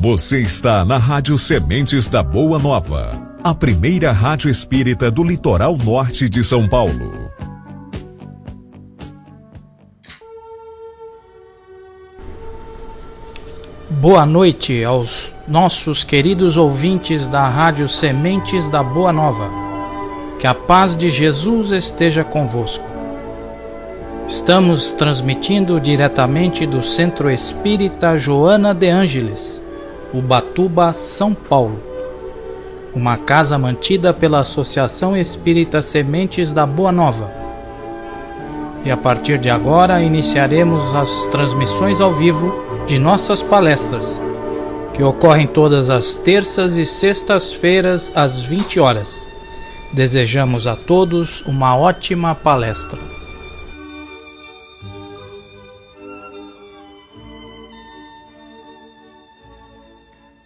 Você está na Rádio Sementes da Boa Nova, a primeira rádio espírita do litoral norte de São Paulo. Boa noite aos nossos queridos ouvintes da Rádio Sementes da Boa Nova. Que a paz de Jesus esteja convosco. Estamos transmitindo diretamente do Centro Espírita Joana de Ângeles, Ubatuba, São Paulo. Uma casa mantida pela Associação Espírita Sementes da Boa Nova. E a partir de agora iniciaremos as transmissões ao vivo de nossas palestras, que ocorrem todas as terças e sextas-feiras às 20 horas. Desejamos a todos uma ótima palestra.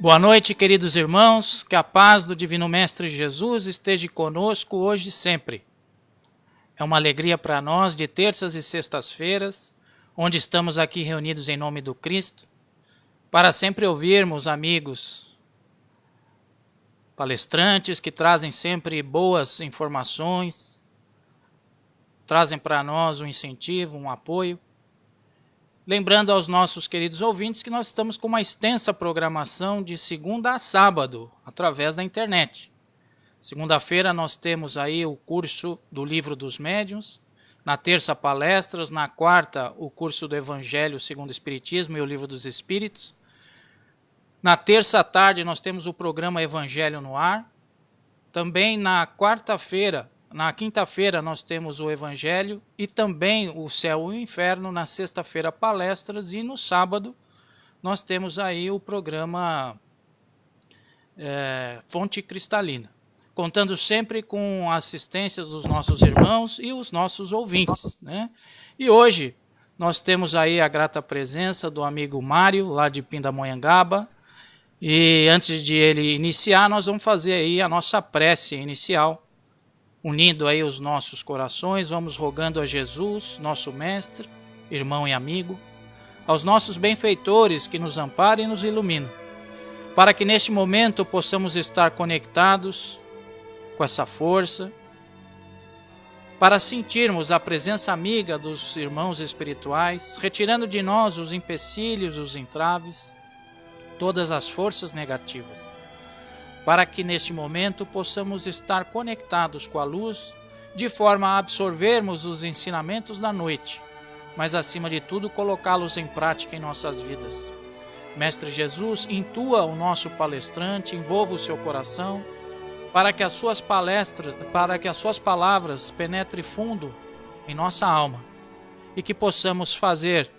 Boa noite, queridos irmãos, que a paz do Divino Mestre Jesus esteja conosco hoje e sempre. É uma alegria para nós de terças e sextas-feiras, onde estamos aqui reunidos em nome do Cristo, para sempre ouvirmos amigos palestrantes que trazem sempre boas informações, trazem para nós um incentivo, um apoio. Lembrando aos nossos queridos ouvintes que nós estamos com uma extensa programação de segunda a sábado, através da internet. Segunda-feira nós temos aí o curso do Livro dos Médiuns, na terça palestras, na quarta o curso do Evangelho segundo o Espiritismo e o Livro dos Espíritos. Na terça à tarde nós temos o programa Evangelho no Ar. Também na quinta-feira nós temos o Evangelho e também o Céu e o Inferno, na sexta-feira palestras, e no sábado nós temos aí o programa Fonte Cristalina, contando sempre com a assistência dos nossos irmãos e os nossos ouvintes, né? E hoje nós temos aí a grata presença do amigo Mário, lá de Pindamonhangaba, e antes de ele iniciar, nós vamos fazer aí a nossa prece inicial, unindo aí os nossos corações, vamos rogando a Jesus, nosso mestre, irmão e amigo, aos nossos benfeitores que nos amparem e nos iluminam, para que neste momento possamos estar conectados com essa força, para sentirmos a presença amiga dos irmãos espirituais, retirando de nós os empecilhos, os entraves, todas as forças negativas, para que neste momento possamos estar conectados com a luz, de forma a absorvermos os ensinamentos da noite, mas acima de tudo colocá-los em prática em nossas vidas. Mestre Jesus, intua o nosso palestrante, envolva o seu coração, para que as suas palavras penetrem fundo em nossa alma e que possamos fazer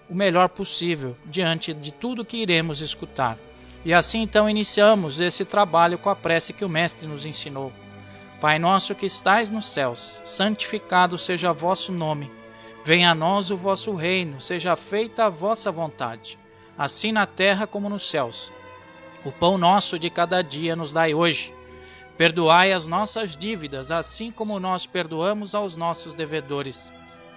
o melhor possível diante de tudo que iremos escutar. E assim então iniciamos esse trabalho com a prece que o Mestre nos ensinou. Pai nosso que estais nos céus, santificado seja vosso nome. Venha a nós o vosso reino, seja feita a vossa vontade, assim na terra como nos céus. O pão nosso de cada dia nos dai hoje. Perdoai as nossas dívidas, assim como nós perdoamos aos nossos devedores.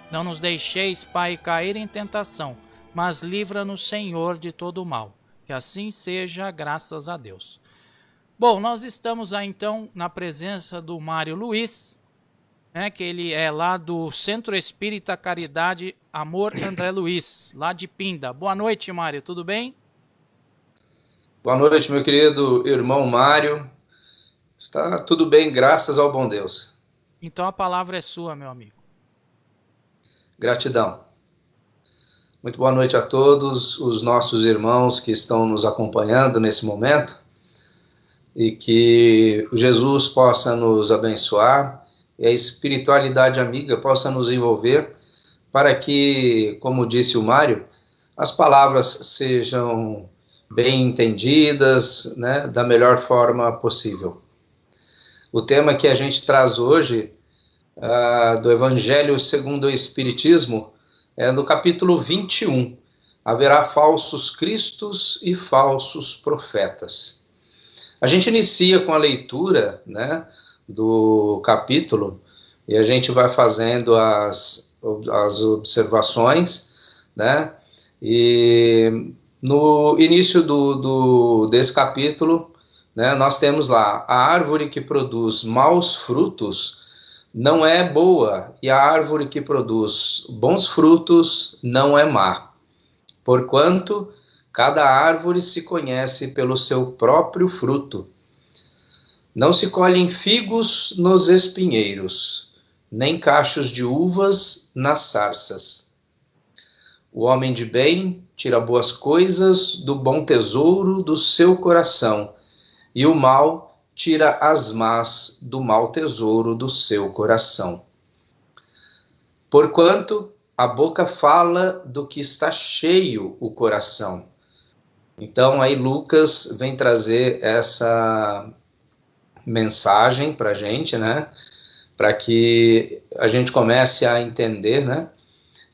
Não nos deixeis, Pai, cair em tentação, mas livra-nos, Senhor, de todo o mal. Que assim seja, graças a Deus. Bom, nós estamos aí então na presença do Mário Luiz, né, que ele é lá do Centro Espírita Caridade Amor André Luiz, lá de Pinda. Boa noite, Mário, tudo bem? Boa noite, meu querido irmão Mário. Está tudo bem, graças ao bom Deus. Então a palavra é sua, meu amigo. Gratidão. Muito boa noite a todos os nossos irmãos que estão nos acompanhando nesse momento e que Jesus possa nos abençoar e a espiritualidade amiga possa nos envolver para que, como disse o Mário, as palavras sejam bem entendidas, né, da melhor forma possível. O tema que a gente traz hoje, do Evangelho segundo o Espiritismo, é no capítulo 21. Haverá falsos cristos e falsos profetas. A gente inicia com a leitura, né, do capítulo e a gente vai fazendo as observações, né, e No início desse capítulo, né, nós temos lá: a árvore que produz maus frutos não é boa, e a árvore que produz bons frutos não é má. Porquanto cada árvore se conhece pelo seu próprio fruto. Não se colhem figos nos espinheiros, nem cachos de uvas nas sarças. O homem de bem tira boas coisas do bom tesouro do seu coração, e o mal tira as más do mau tesouro do seu coração. Porquanto a boca fala do que está cheio o coração. Então aí Lucas vem trazer essa mensagem para a gente, né? Para que a gente comece a entender, né?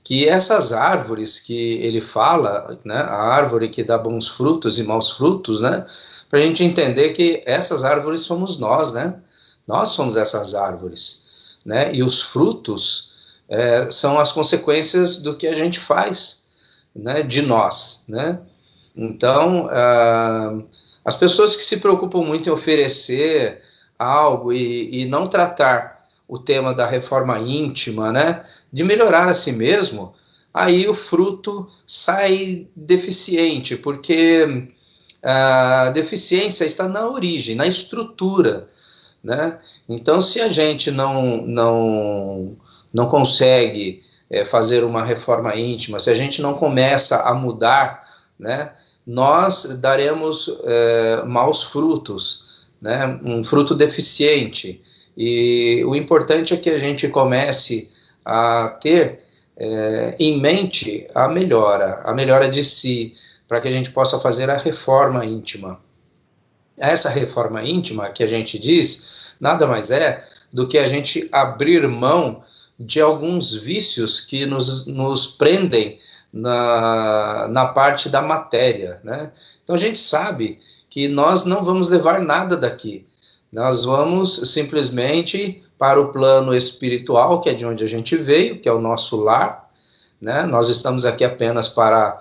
Que essas árvores que ele fala, né? A árvore que dá bons frutos e maus frutos, né? Para a gente entender que essas árvores somos nós, né? Nós somos essas árvores, né? E os frutos são as consequências do que a gente faz, né? De nós, né? Então, as pessoas que se preocupam muito em oferecer algo e não tratar o tema da reforma íntima, né, de melhorar a si mesmo, aí o fruto sai deficiente, porque a deficiência está na origem, na estrutura, né? Então, se a gente não consegue fazer uma reforma íntima, se a gente não começa a mudar, né, nós daremos maus frutos, né, um fruto deficiente. E o importante é que a gente comece a ter em mente a melhora de si, para que a gente possa fazer a reforma íntima. Essa reforma íntima que a gente diz, nada mais é do que a gente abrir mão de alguns vícios que nos prendem na parte da matéria, né? Então a gente sabe que nós não vamos levar nada daqui, nós vamos simplesmente para o plano espiritual, que é de onde a gente veio, que é o nosso lar, né? Nós estamos aqui apenas para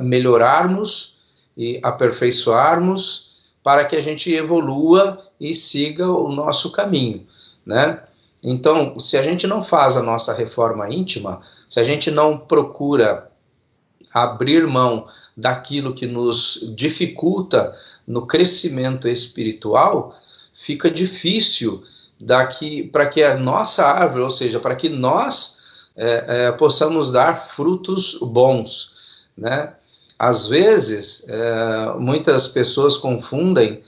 melhorarmos e aperfeiçoarmos, para que a gente evolua e siga o nosso caminho, né? Então, se a gente não faz a nossa reforma íntima, se a gente não procura abrir mão daquilo que nos dificulta no crescimento espiritual, fica difícil para que a nossa árvore, ou seja, para que nós possamos dar frutos bons, né? Às vezes, muitas pessoas confundem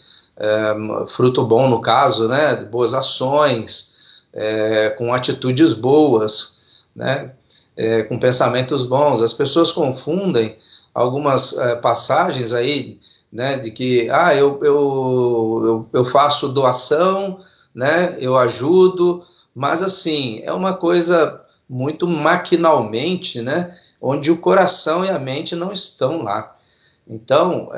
fruto bom, no caso, né, boas ações, com atitudes boas, né, com pensamentos bons. As pessoas confundem algumas passagens aí, né, de que eu faço doação, né, eu ajudo, mas assim, é uma coisa muito maquinalmente, né, onde o coração e a mente não estão lá. Então,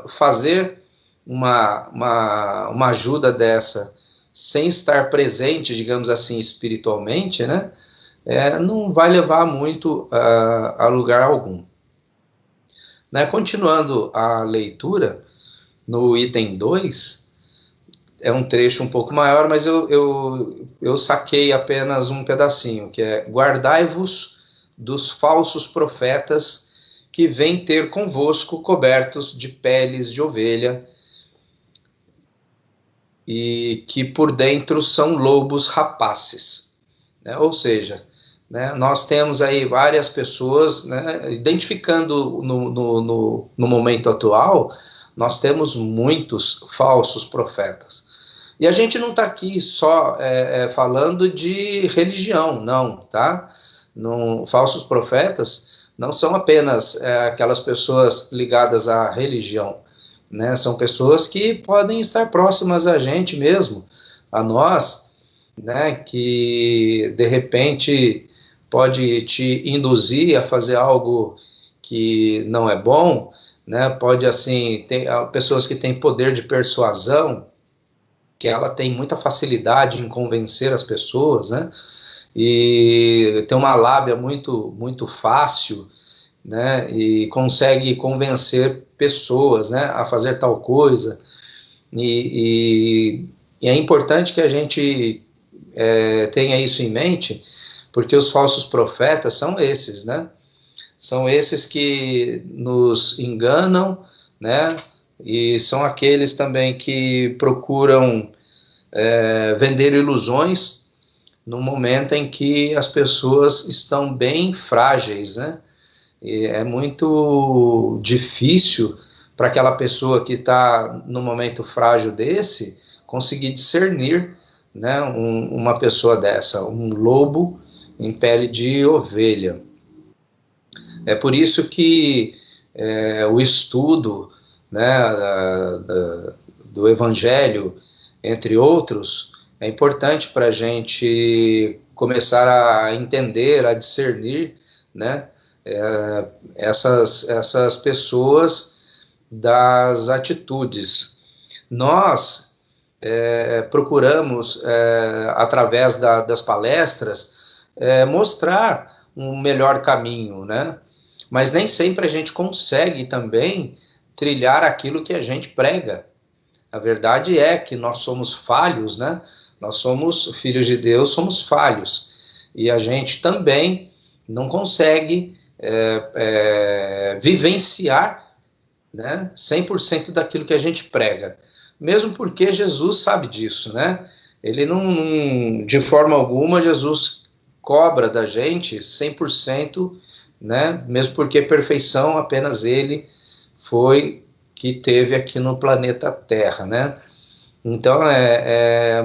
fazer uma ajuda dessa sem estar presente, digamos assim, espiritualmente, né, não vai levar muito a lugar algum. Né, continuando a leitura, no item 2, é um trecho um pouco maior, mas eu saquei apenas um pedacinho, que é: guardai-vos dos falsos profetas que vêm ter convosco cobertos de peles de ovelha e que por dentro são lobos rapaces, né? Ou seja, né, nós temos aí várias pessoas, né, identificando no momento atual, nós temos muitos falsos profetas. E a gente não está aqui só falando de religião, não, tá? Falsos profetas não são apenas aquelas pessoas ligadas à religião, né? São pessoas que podem estar próximas a gente mesmo, a nós, né? Que de repente pode te induzir a fazer algo que não é bom, né? Pode, assim, ter pessoas que têm poder de persuasão, que ela tem muita facilidade em convencer as pessoas, né? E tem uma lábia muito, muito fácil, né, e consegue convencer pessoas, né, a fazer tal coisa, e é importante que a gente tenha isso em mente, porque os falsos profetas são esses, né, são esses que nos enganam, né, e são aqueles também que procuram vender ilusões no momento em que as pessoas estão bem frágeis, né? E é muito difícil para aquela pessoa que está no momento frágil desse conseguir discernir, né, uma pessoa dessa, um lobo em pele de ovelha. É por isso que o estudo, né, do Evangelho, entre outros, é importante para a gente começar a entender, a discernir, né, essas pessoas das atitudes. Nós procuramos, através das palestras, mostrar um melhor caminho, né? Mas nem sempre a gente consegue também trilhar aquilo que a gente prega. A verdade é que nós somos falhos, né? Nós somos filhos de Deus, somos falhos. E a gente também não consegue vivenciar, né, 100% daquilo que a gente prega. Mesmo porque Jesus sabe disso, né? Ele não, de forma alguma, Jesus cobra da gente 100%, né? Mesmo porque perfeição apenas ele foi que teve aqui no planeta Terra, né? Então,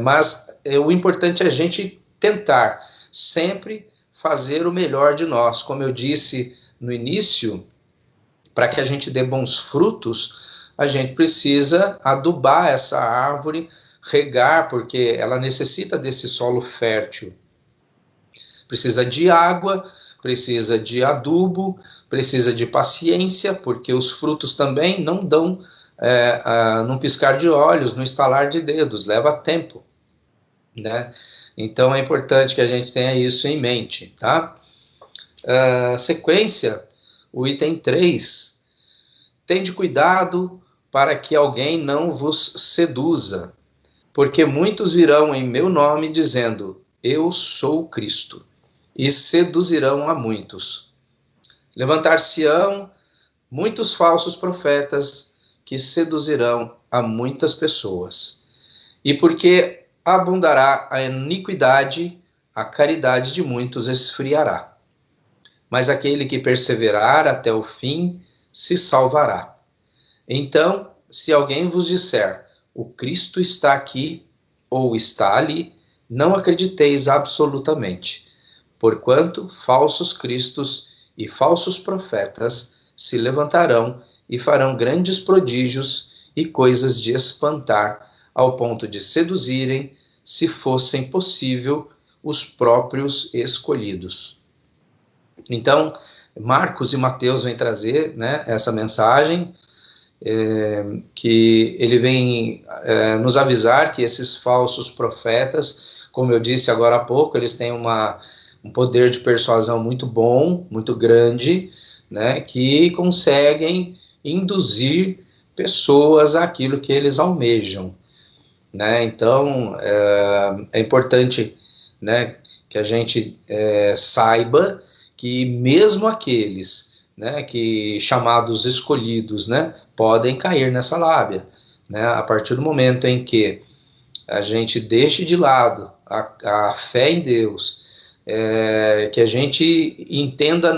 mas o importante é a gente tentar sempre fazer o melhor de nós. Como eu disse no início, para que a gente dê bons frutos, a gente precisa adubar essa árvore, regar, porque ela necessita desse solo fértil. Precisa de água, precisa de adubo, precisa de paciência, porque os frutos também não dão num piscar de olhos, no estalar de dedos, leva tempo, né? Então é importante que a gente tenha isso em mente, tá? Sequência, o item 3, tende cuidado para que alguém não vos seduza, porque muitos virão em meu nome dizendo, eu sou Cristo, e seduzirão a muitos. Levantar-se-ão muitos falsos profetas que seduzirão a muitas pessoas. E porque abundará a iniquidade, a caridade de muitos esfriará. Mas aquele que perseverar até o fim se salvará. Então, se alguém vos disser, o Cristo está aqui ou está ali, não acrediteis absolutamente, porquanto falsos cristos e falsos profetas se levantarão e farão grandes prodígios e coisas de espantar, ao ponto de seduzirem, se fossem possível, os próprios escolhidos. Então, Marcos e Mateus vêm trazer, né, essa mensagem, que ele vem nos avisar que esses falsos profetas, como eu disse agora há pouco, eles têm um poder de persuasão muito bom, muito grande, né, que conseguem induzir pessoas àquilo que eles almejam, né? Então, é importante, né, que a gente saiba que mesmo aqueles, né, que chamados escolhidos, né, podem cair nessa lábia, né, a partir do momento em que a gente deixe de lado a fé em Deus, que a gente entenda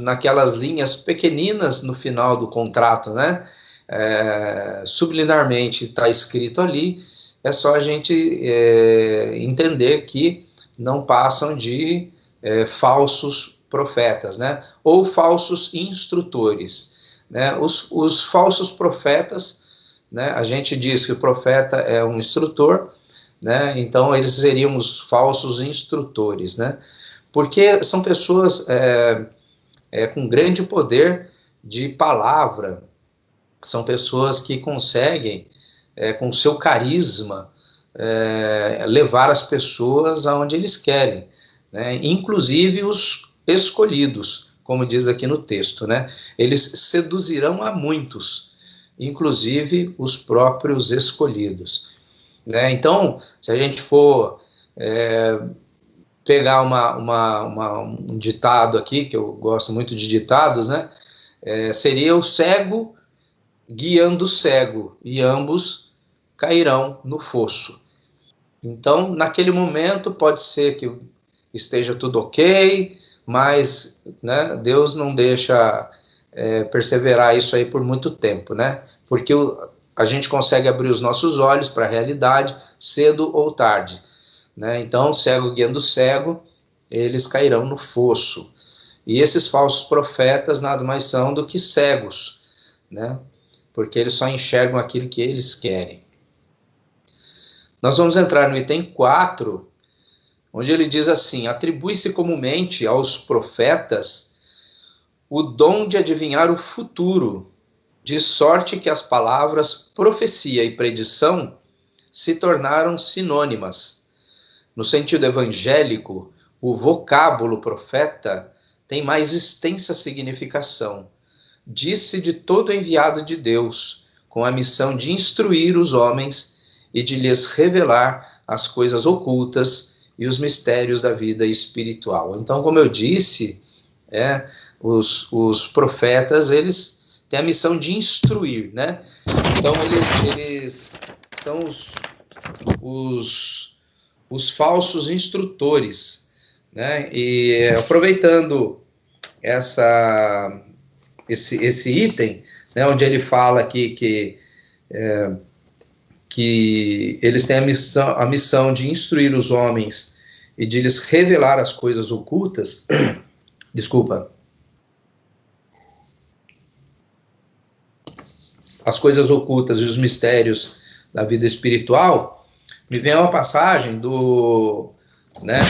naquelas linhas pequeninas no final do contrato, né, subliminarmente está escrito ali, é só a gente entender que não passam de falsos profetas, né, ou falsos instrutores, né, os falsos profetas, né, a gente diz que o profeta é um instrutor, né, então eles seriam os falsos instrutores, né, porque são pessoas com grande poder de palavra, são pessoas que conseguem, com o seu carisma, levar as pessoas aonde eles querem, né? Inclusive os escolhidos, como diz aqui no texto, né? Eles seduzirão a muitos, inclusive os próprios escolhidos, né? Então, se a gente for pegar um ditado aqui, que eu gosto muito de ditados, né? Seria o cego guiando o cego, e ambos cairão no fosso. Então, naquele momento, pode ser que esteja tudo ok, mas, né, Deus não deixa perseverar isso aí por muito tempo, né? Porque a gente consegue abrir os nossos olhos para a realidade cedo ou tarde, né? Então, cego guiando cego, eles cairão no fosso. E esses falsos profetas nada mais são do que cegos, né? Porque eles só enxergam aquilo que eles querem. Nós vamos entrar no item 4, onde ele diz assim: atribui-se comumente aos profetas o dom de adivinhar o futuro, de sorte que as palavras profecia e predição se tornaram sinônimas. No sentido evangélico, o vocábulo profeta tem mais extensa significação. Diz-se de todo enviado de Deus, com a missão de instruir os homens e de lhes revelar as coisas ocultas e os mistérios da vida espiritual. Então, como eu disse, os profetas, eles têm a missão de instruir, né? Então, eles são os falsos instrutores, né? E aproveitando esse item, né, onde ele fala aqui que eles têm a missão de instruir os homens e de lhes revelar as coisas ocultas, as coisas ocultas e os mistérios da vida espiritual, me vem uma passagem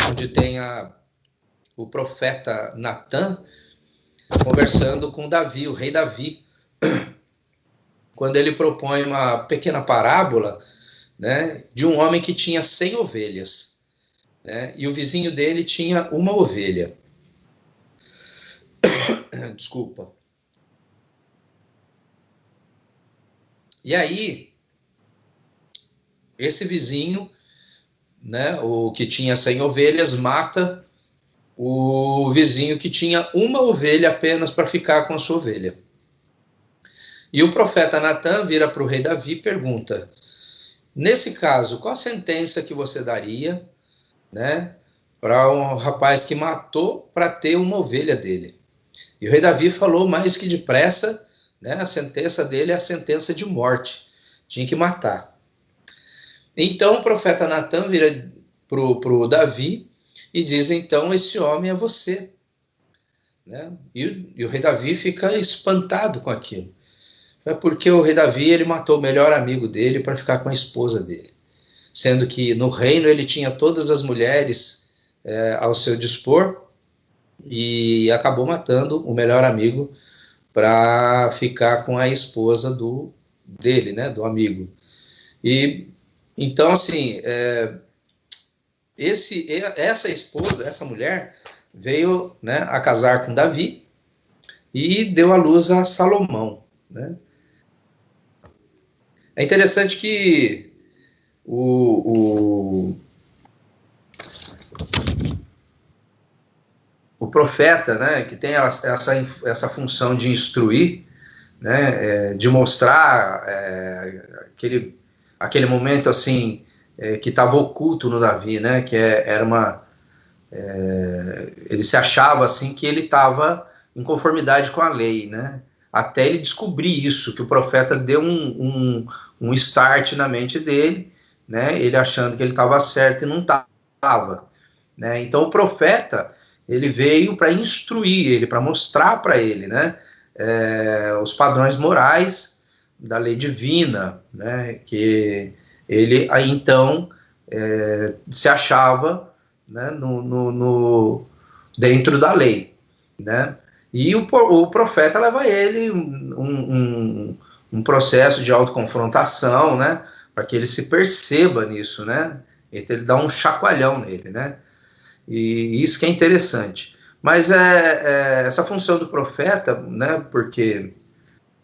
onde tem o profeta Natan conversando com Davi, o rei Davi, quando ele propõe uma pequena parábola, né, de um homem que tinha 100 ovelhas, né, e o vizinho dele tinha uma ovelha. Desculpa. E aí, esse vizinho, né, o que tinha 100 ovelhas, mata o vizinho que tinha uma ovelha apenas para ficar com a sua ovelha. E o profeta Natan vira para o rei Davi e pergunta: nesse caso, qual a sentença que você daria, né, para um rapaz que matou para ter uma ovelha dele? E o rei Davi falou mais que depressa, né, a sentença dele é a sentença de morte, tinha que matar. Então o profeta Natan vira para o Davi e diz: então esse homem é você, né? E o rei Davi fica espantado com aquilo. É porque o rei Davi, ele matou o melhor amigo dele para ficar com a esposa dele, sendo que no reino ele tinha todas as mulheres ao seu dispor, e acabou matando o melhor amigo para ficar com a esposa dele, né, do amigo. E então, assim, essa mulher veio, né, a casar com Davi e deu à luz a Salomão, né? É interessante que o profeta, né, que tem essa função de instruir, né, de mostrar aquele momento assim que estava oculto no Davi, né, que ele se achava assim que ele estava em conformidade com a lei, né, até ele descobrir isso, que o profeta deu um start na mente dele, né, ele achando que ele estava certo e não estava, né. Então o profeta, ele veio para instruir ele, para mostrar para ele, né, os padrões morais da lei divina, né, que ele aí então se achava, né, dentro da lei, né. E o profeta leva ele um processo de autoconfrontação, né, para que ele se perceba nisso, né. Então ele dá um chacoalhão nele, né. E isso que é interessante. Mas essa função do profeta, né, porque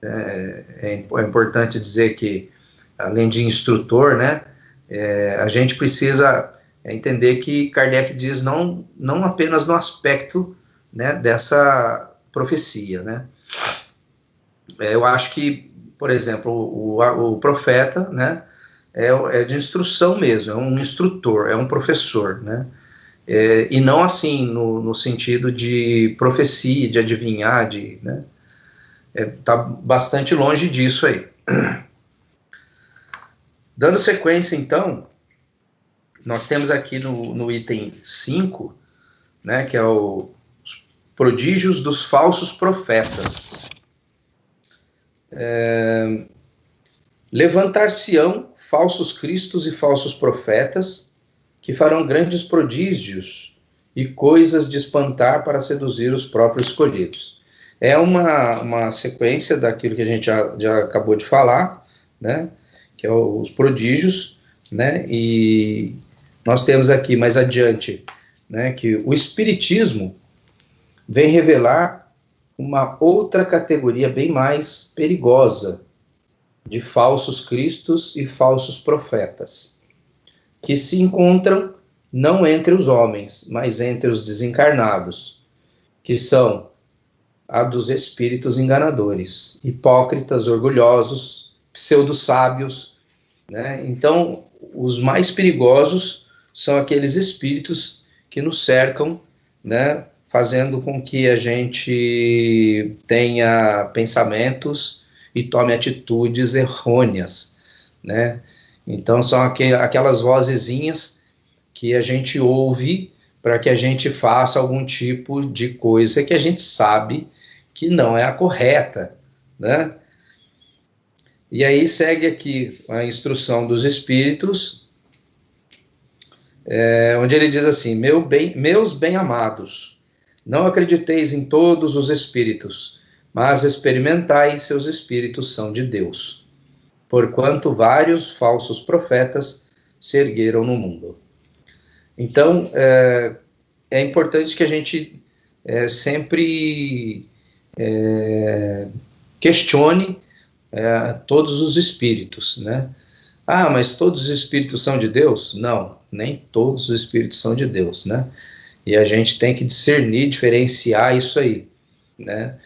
é importante dizer que, além de instrutor, né, a gente precisa entender que Kardec diz não apenas no aspecto, né, dessa profecia, né. Eu acho que, por exemplo, o profeta, né, é de instrução mesmo, é um instrutor, é um professor, né, e não assim no sentido de profecia, de adivinhar, né, tá bastante longe disso aí. Dando sequência, então, nós temos aqui no item 5, né, que é os prodígios dos falsos profetas. Levantar-se-ão falsos cristos e falsos profetas, que farão grandes prodígios e coisas de espantar para seduzir os próprios escolhidos. É uma sequência daquilo que a gente já acabou de falar, né, que é os prodígios, né, e nós temos aqui mais adiante, né, que o Espiritismo vem revelar uma outra categoria bem mais perigosa de falsos cristos e falsos profetas, que se encontram não entre os homens, mas entre os desencarnados, que são a dos espíritos enganadores, hipócritas, orgulhosos, pseudo-sábios, né? Então, os mais perigosos são aqueles espíritos que nos cercam, né, fazendo com que a gente tenha pensamentos e tome atitudes errôneas, né? Então, são aquelas vozezinhas que a gente ouve para que a gente faça algum tipo de coisa que a gente sabe que não é a correta, né? E aí segue aqui a instrução dos espíritos, onde ele diz assim: meus bem-amados, não acrediteis em todos os espíritos, mas experimentai se os espíritos são de Deus, porquanto vários falsos profetas se ergueram no mundo. Então, é importante que a gente sempre questione todos os espíritos, né? Ah, mas todos os espíritos são de Deus? Não, nem todos os espíritos são de Deus, né? E a gente tem que discernir, diferenciar isso aí, né?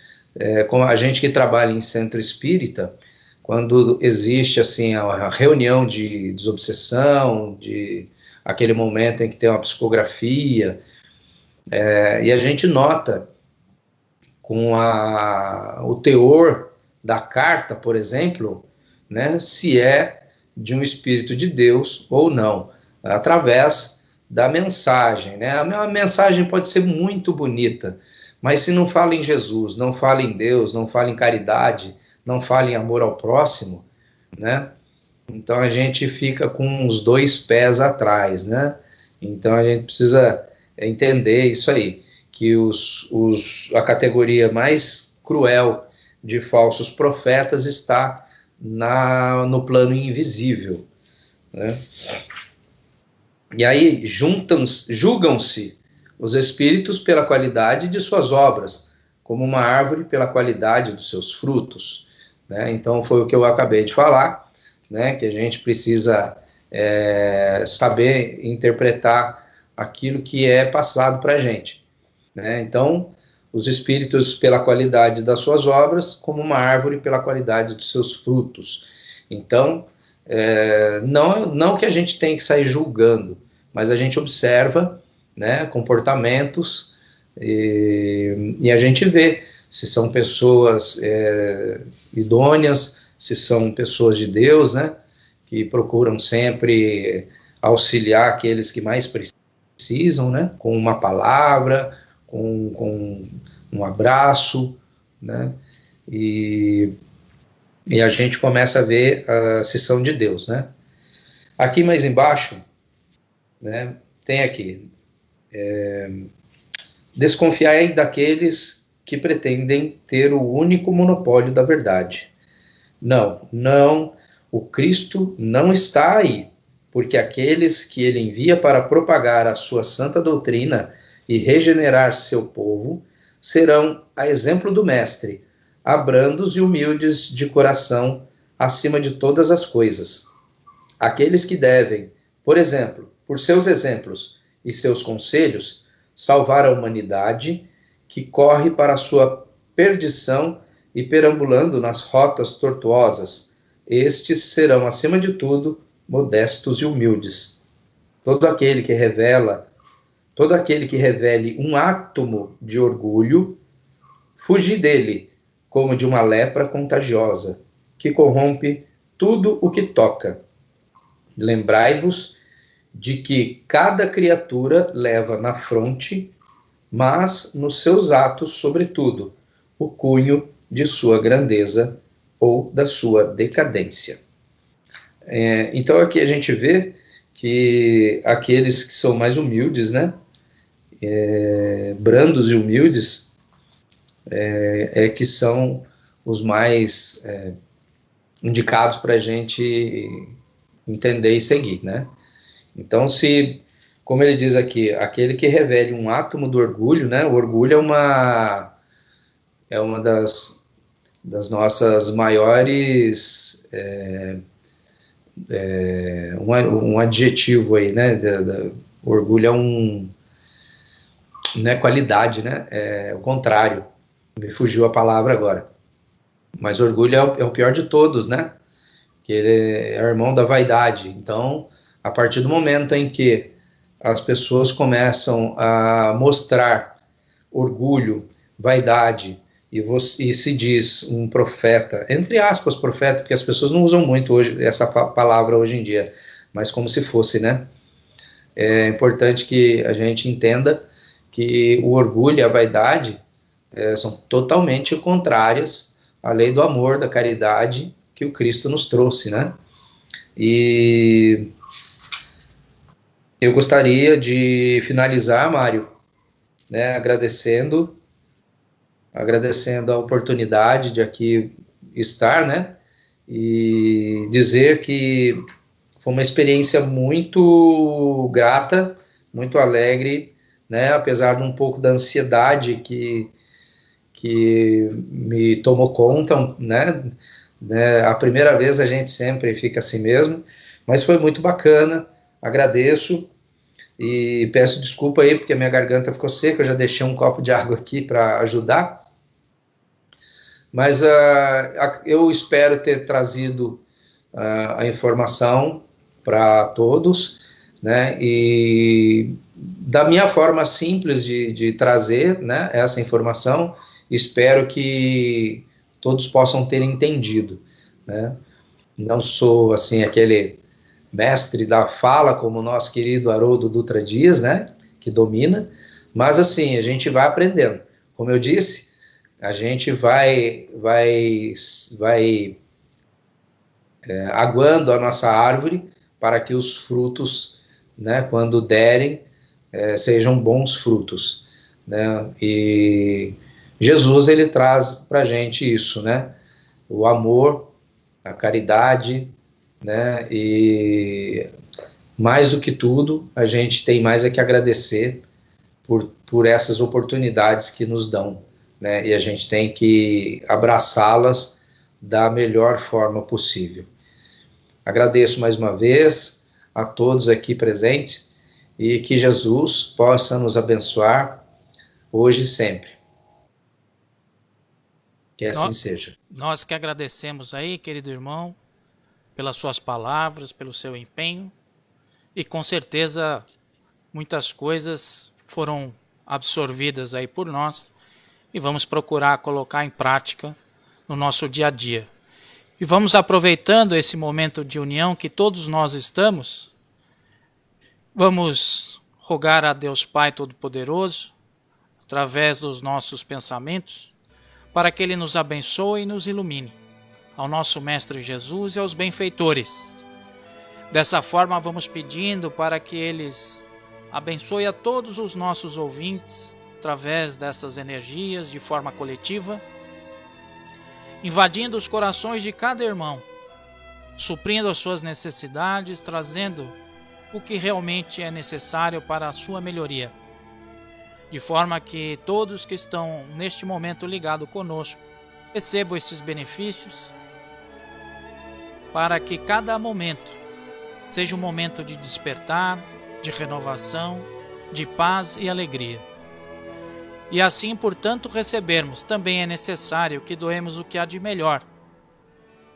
Como a gente que trabalha em centro espírita, quando existe assim a reunião de desobsessão, de aquele momento em que tem uma psicografia, e a gente nota com o teor da carta, por exemplo, né, se é de um espírito de Deus ou não, através da mensagem, né? A mensagem pode ser muito bonita, mas se não fala em Jesus, não fala em Deus, não fala em caridade, não fala em amor ao próximo, né? Então a gente fica com os dois pés atrás, né? Então a gente precisa entender isso aí, que a categoria mais cruel de falsos profetas está no plano invisível, né? E aí julgam-se os espíritos pela qualidade de suas obras, como uma árvore pela qualidade dos seus frutos, né? Então foi o que eu acabei de falar, né? Que a gente precisa saber interpretar aquilo que é passado para a gente, né? Então, os espíritos pela qualidade das suas obras, como uma árvore pela qualidade dos seus frutos. Então, não que a gente tem que sair julgando, mas a gente observa, né, comportamentos e a gente vê se são pessoas idôneas, se são pessoas de Deus, né, que procuram sempre auxiliar aqueles que mais precisam, né, com uma palavra, com um abraço, né, e a gente começa a ver se são de Deus, né. Aqui mais embaixo, né, tem aqui, desconfiai daqueles que pretendem ter o único monopólio da verdade. Não, o Cristo não está aí, porque aqueles que ele envia para propagar a sua santa doutrina e regenerar seu povo, serão, a exemplo do Mestre, brandos e humildes de coração acima de todas as coisas. Aqueles que devem, por exemplo, por seus exemplos e seus conselhos, salvar a humanidade que corre para a sua perdição e perambulando nas rotas tortuosas, estes serão, acima de tudo, modestos e humildes. Todo aquele que revele um átomo de orgulho, fugi dele, como de uma lepra contagiosa, que corrompe tudo o que toca. Lembrai-vos de que cada criatura leva na fronte, mas nos seus atos, sobretudo, o cunho de sua grandeza ou da sua decadência. Então aqui a gente vê que aqueles que são mais humildes, né, brandos e humildes, que são os mais indicados para a gente entender e seguir, né? Então, como ele diz aqui, aquele que revele um átomo do orgulho, né? O orgulho é uma das nossas maiores, um adjetivo aí, né? Orgulho não é qualidade, né? É o contrário. Me fugiu a palavra agora. Mas orgulho é o pior de todos, né? Que ele é o irmão da vaidade. Então, a partir do momento em que as pessoas começam a mostrar orgulho, vaidade, e se diz um profeta, entre aspas, profeta, porque as pessoas não usam muito hoje essa palavra hoje em dia, mas como se fosse, né? É importante que a gente entenda que o orgulho e a vaidade são totalmente contrárias à lei do amor, da caridade que o Cristo nos trouxe, né? E eu gostaria de finalizar, Mário, né, agradecendo a oportunidade de aqui estar, né, e dizer que foi uma experiência muito grata, muito alegre, né, apesar de um pouco da ansiedade que me tomou conta, né, a primeira vez a gente sempre fica assim mesmo, mas foi muito bacana, agradeço e peço desculpa aí porque a minha garganta ficou seca, eu já deixei um copo de água aqui para ajudar, mas eu espero ter trazido a informação para todos, né, e da minha forma simples de trazer, né, essa informação, espero que todos possam ter entendido, né? Não sou, assim, aquele mestre da fala, como o nosso querido Haroldo Dutra Dias, né? Que domina, mas, assim, a gente vai aprendendo. Como eu disse, a gente vai aguando a nossa árvore para que os frutos, né, quando derem, sejam bons frutos, né? E Jesus, ele traz para a gente isso, né? O amor, a caridade, né? E mais do que tudo, a gente tem mais que agradecer por essas oportunidades que nos dão, né? E a gente tem que abraçá-las da melhor forma possível. Agradeço mais uma vez a todos aqui presentes e que Jesus possa nos abençoar hoje e sempre. Que assim seja. Nós que agradecemos aí, querido irmão, pelas suas palavras, pelo seu empenho, e com certeza muitas coisas foram absorvidas aí por nós e vamos procurar colocar em prática no nosso dia a dia. E vamos aproveitando esse momento de união que todos nós estamos, vamos rogar a Deus Pai Todo-Poderoso, através dos nossos pensamentos, para que Ele nos abençoe e nos ilumine, ao nosso Mestre Jesus e aos benfeitores. Dessa forma, vamos pedindo para que eles abençoem a todos os nossos ouvintes, através dessas energias, de forma coletiva, invadindo os corações de cada irmão, suprindo as suas necessidades, trazendo o que realmente é necessário para a sua melhoria. de forma que todos que estão neste momento ligados conosco recebam esses benefícios, para que cada momento seja um momento de despertar, de renovação, de paz e alegria. E assim, portanto, recebermos, também é necessário que doemos o que há de melhor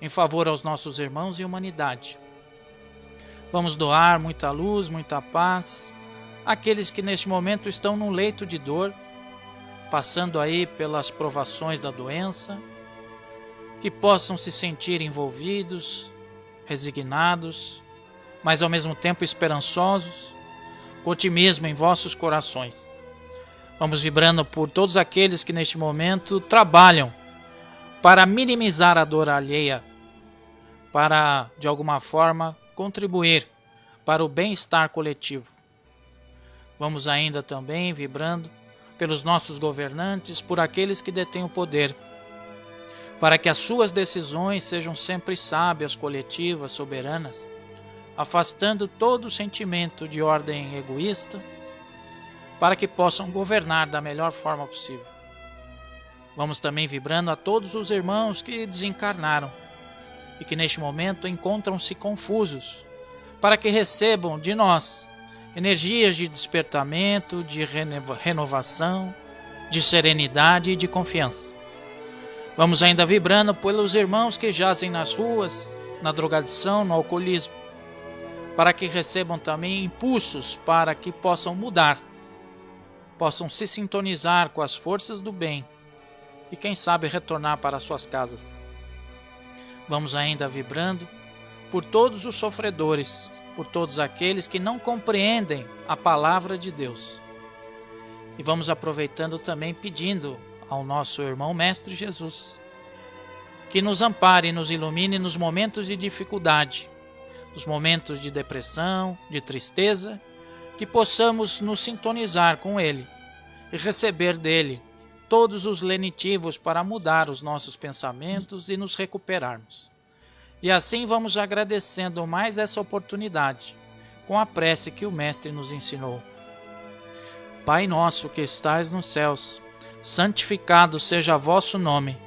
em favor aos nossos irmãos e humanidade. Vamos doar muita luz, muita paz àqueles que neste momento estão num leito de dor, passando aí pelas provações da doença, que possam se sentir envolvidos, resignados, mas ao mesmo tempo esperançosos, com otimismo em vossos corações. Vamos vibrando por todos aqueles que neste momento trabalham para minimizar a dor alheia, para, de alguma forma, contribuir para o bem-estar coletivo. Vamos ainda também vibrando pelos nossos governantes, por aqueles que detêm o poder, para que as suas decisões sejam sempre sábias, coletivas, soberanas, afastando todo sentimento de ordem egoísta, para que possam governar da melhor forma possível. Vamos também vibrando a todos os irmãos que desencarnaram e que neste momento encontram-se confusos, para que recebam de nós energias de despertamento, de renovação, de serenidade e de confiança. Vamos ainda vibrando pelos irmãos que jazem nas ruas, na drogadição, no alcoolismo, para que recebam também impulsos para que possam mudar, possam se sintonizar com as forças do bem e quem sabe retornar para suas casas. Vamos ainda vibrando por todos os sofredores, por todos aqueles que não compreendem a palavra de Deus. E vamos aproveitando também pedindo ao nosso irmão Mestre Jesus que nos ampare e nos ilumine nos momentos de dificuldade, nos momentos de depressão, de tristeza, que possamos nos sintonizar com Ele e receber dele todos os lenitivos para mudar os nossos pensamentos e nos recuperarmos. E assim vamos agradecendo mais essa oportunidade, com a prece que o Mestre nos ensinou. Pai nosso que estais nos céus, santificado seja vosso nome.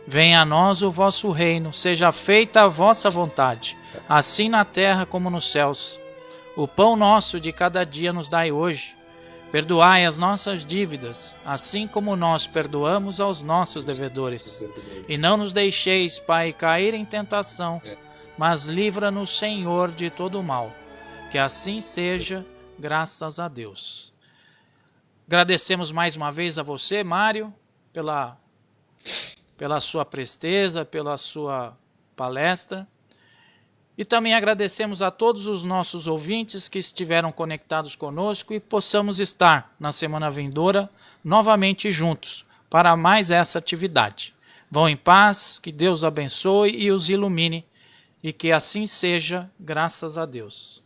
Venha a nós o vosso reino, seja feita a vossa vontade, assim na terra como nos céus. O pão nosso de cada dia nos dai hoje. Perdoai as nossas dívidas, assim como nós perdoamos aos nossos devedores. E não nos deixeis, Pai, cair em tentação, mas livra-nos, Senhor, de todo o mal. Que assim seja, graças a Deus. Agradecemos mais uma vez a você, Mário, pela sua presteza, pela sua palestra. E também agradecemos a todos os nossos ouvintes que estiveram conectados conosco e possamos estar na semana vindoura novamente juntos para mais essa atividade. Vão em paz, que Deus abençoe e os ilumine e que assim seja, graças a Deus.